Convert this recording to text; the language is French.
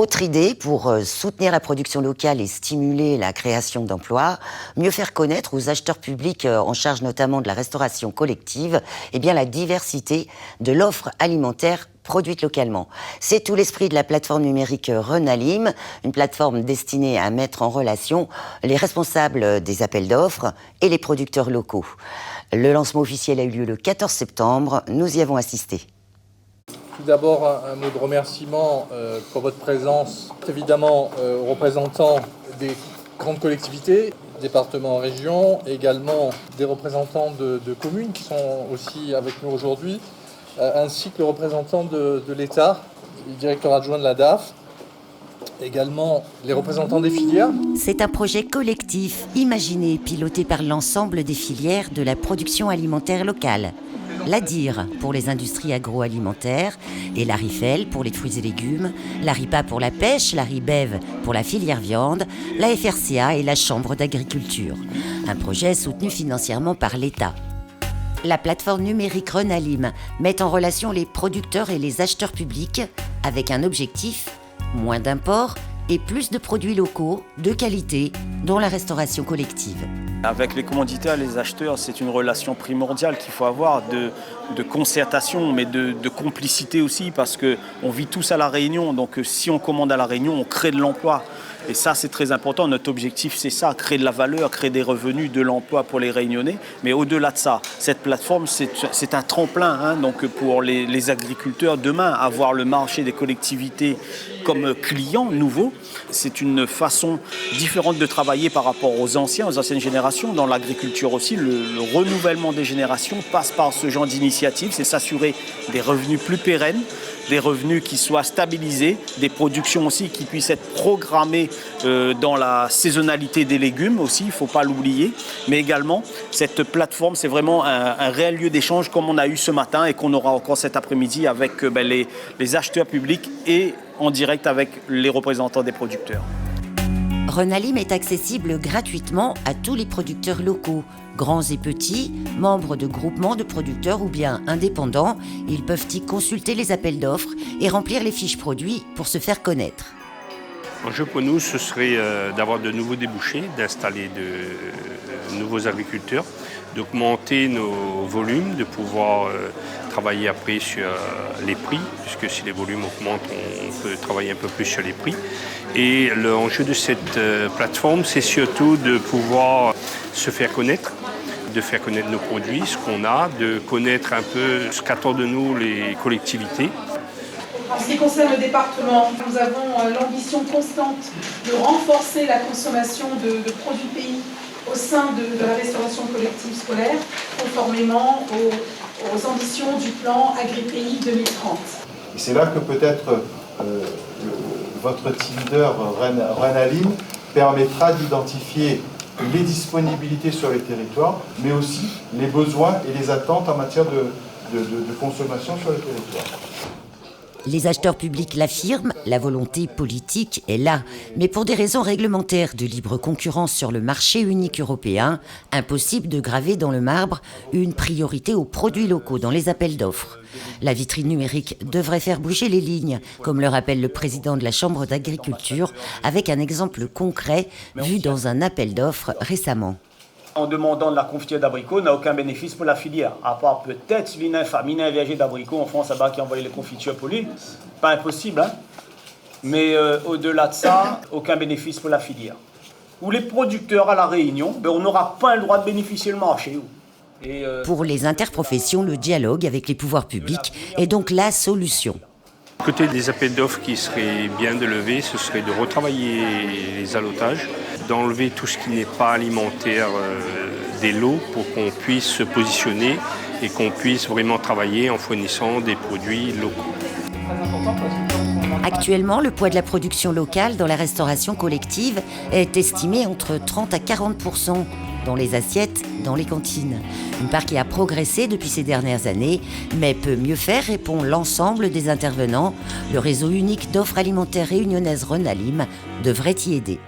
Autre idée pour soutenir la production locale et stimuler la création d'emplois, mieux faire connaître aux acheteurs publics en charge notamment de la restauration collective, la diversité de l'offre alimentaire produite localement. C'est tout l'esprit de la plateforme numérique Renalim, une plateforme destinée à mettre en relation les responsables des appels d'offres et les producteurs locaux. Le lancement officiel a eu lieu le 14 septembre, nous y avons assisté. Tout d'abord, un mot de remerciement pour votre présence, évidemment aux représentants des grandes collectivités, départements, régions, également des représentants de communes qui sont aussi avec nous aujourd'hui, ainsi que le représentant de l'État, le directeur adjoint de la DAF, également les représentants des filières. C'est un projet collectif, imaginé et piloté par l'ensemble des filières de la production alimentaire locale. La DIR pour les industries agroalimentaires et la RIFEL pour les fruits et légumes, la RIPA pour la pêche, la RIBEV pour la filière viande, la FRCA et la Chambre d'agriculture. Un projet soutenu financièrement par l'État. La plateforme numérique Renalim met en relation les producteurs et les acheteurs publics avec un objectif, moins d'imports et plus de produits locaux, de qualité, dont la restauration collective. Avec les commanditaires et les acheteurs, c'est une relation primordiale qu'il faut avoir de concertation, mais de complicité aussi, parce qu'on vit tous à La Réunion. Donc si on commande à La Réunion, on crée de l'emploi. Et ça, c'est très important. Notre objectif, c'est ça, créer de la valeur, créer des revenus, de l'emploi pour les Réunionnais. Mais au-delà de ça, cette plateforme, c'est un tremplin donc pour les agriculteurs demain, avoir le marché des collectivités comme client nouveau. C'est une façon différente de travailler par rapport aux anciennes générations. Dans l'agriculture aussi, le renouvellement des générations passe par ce genre d'initiative. C'est s'assurer des revenus plus pérennes, des revenus qui soient stabilisés, des productions aussi qui puissent être programmées dans la saisonnalité des légumes aussi, il ne faut pas l'oublier. Mais également, cette plateforme, c'est vraiment un réel lieu d'échange comme on a eu ce matin et qu'on aura encore cet après-midi avec les acheteurs publics et en direct avec les représentants des producteurs. Renalim est accessible gratuitement à tous les producteurs locaux, grands et petits, membres de groupements de producteurs ou bien indépendants. Ils peuvent y consulter les appels d'offres et remplir les fiches produits pour se faire connaître. L'enjeu pour nous, ce serait d'avoir de nouveaux débouchés, d'installer de nouveaux agriculteurs, d'augmenter nos volumes, de pouvoir travailler après sur les prix, puisque si les volumes augmentent, on peut travailler un peu plus sur les prix. Et l'enjeu de cette plateforme, c'est surtout de pouvoir se faire connaître, de faire connaître nos produits, ce qu'on a, de connaître un peu ce qu'attendent de nous les collectivités. En ce qui concerne le département, nous avons l'ambition constante de renforcer la consommation de produits pays au sein de la restauration collective scolaire, conformément aux ambitions du plan AgriPéi 2030. Et c'est là que peut-être votre team leader Renalim permettra d'identifier les disponibilités sur les territoires, mais aussi les besoins et les attentes en matière de consommation sur les territoires. Les acheteurs publics l'affirment, la volonté politique est là. Mais pour des raisons réglementaires de libre concurrence sur le marché unique européen, impossible de graver dans le marbre une priorité aux produits locaux dans les appels d'offres. La vitrine numérique devrait faire bouger les lignes, comme le rappelle le président de la Chambre d'agriculture, avec un exemple concret vu dans un appel d'offres récemment. En demandant de la confiture d'abricot, on n'a aucun bénéfice pour la filière, à part peut-être Vinin verger d'abricot en France là-bas qui envoie les confitures pour lui. Pas impossible, hein. Mais au-delà de ça, aucun bénéfice pour la filière. Ou les producteurs à La Réunion, on n'aura pas le droit de bénéficier le marché. Pour les interprofessions, le dialogue avec les pouvoirs publics est donc la solution. Côté des appels d'offres qui serait bien de lever, ce serait de retravailler les allotages, d'enlever tout ce qui n'est pas alimentaire des lots pour qu'on puisse se positionner et qu'on puisse vraiment travailler en fournissant des produits locaux. Actuellement, le poids de la production locale dans la restauration collective est estimé entre 30 à 40% dans les assiettes, dans les cantines. Une part qui a progressé depuis ces dernières années, mais peut mieux faire, répond l'ensemble des intervenants. Le réseau unique d'offres alimentaires réunionnaises Renalim devrait y aider.